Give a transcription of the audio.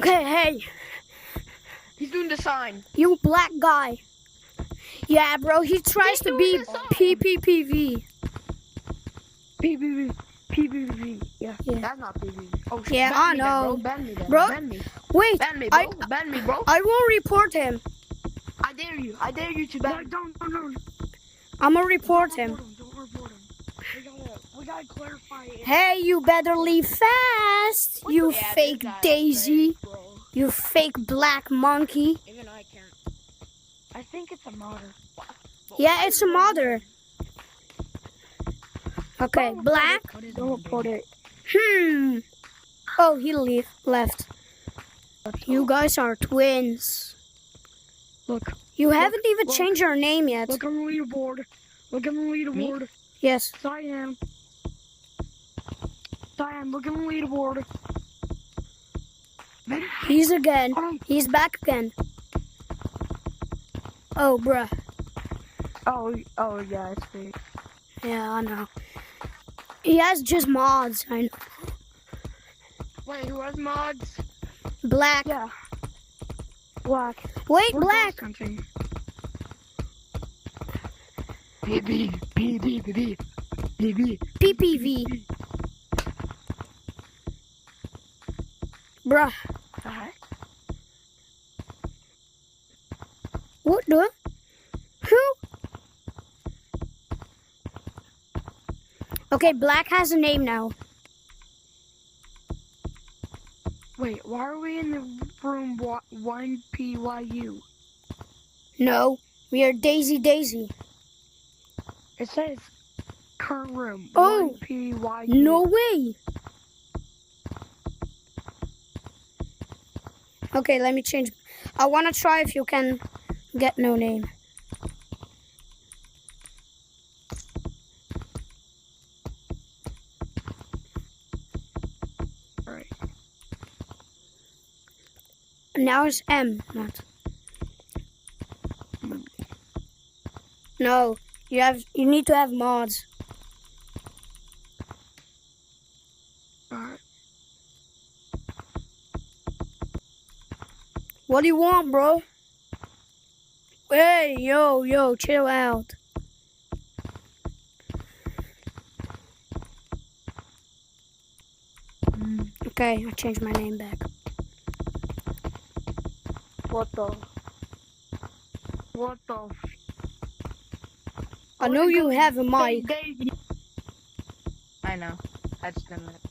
Okay, hey, He's doing the sign. you black guy. Yeah, bro, he tries He's to doing be the sign. PPPV. PPV. Yeah. Yeah. That's not PPV. Oh shit. Yeah, ban I me know. Then, bro. Ban me then. Bro, Ban me. Wait, Ban me, bro. Ban me, bro. I won't report him. I dare you. I dare you to ban. Don't. I'm gonna report him. Don't report him. We gotta clarify it. Hey, you better leave fast, you Yeah, fake this guy is Daisy. fake, bro. You fake black monkey. Even I can't. I think it's a modder. Yeah, it's a mother. Okay, black. Don't report it. Oh, he left. You guys are twins. Look. You haven't even look. changed your name yet. Look on the leaderboard. Look on the leaderboard. Yes. Cyan, look on the leaderboard. He's back again. Oh, bruh. Oh yeah, it's fake. Yeah, I know. He has just mods, I know. Wait, who has mods? Black. Yeah. Black. Wait, We're black. cross country. PPV. PPV. Bruh. Alright. What the? Who? Okay, black has a name now. Wait, why are we in the room 1PYU? No, we are Daisy. It says current room Oh, 1PYU. No way. Okay, let me change. I want to try if you can get no name. Alright. Now it's M, not. No, you need to have mods. Alright. What do you want, bro? Hey, yo, chill out. Okay, I changed my name back. What the? I know you have a mic. I know. I just didn't.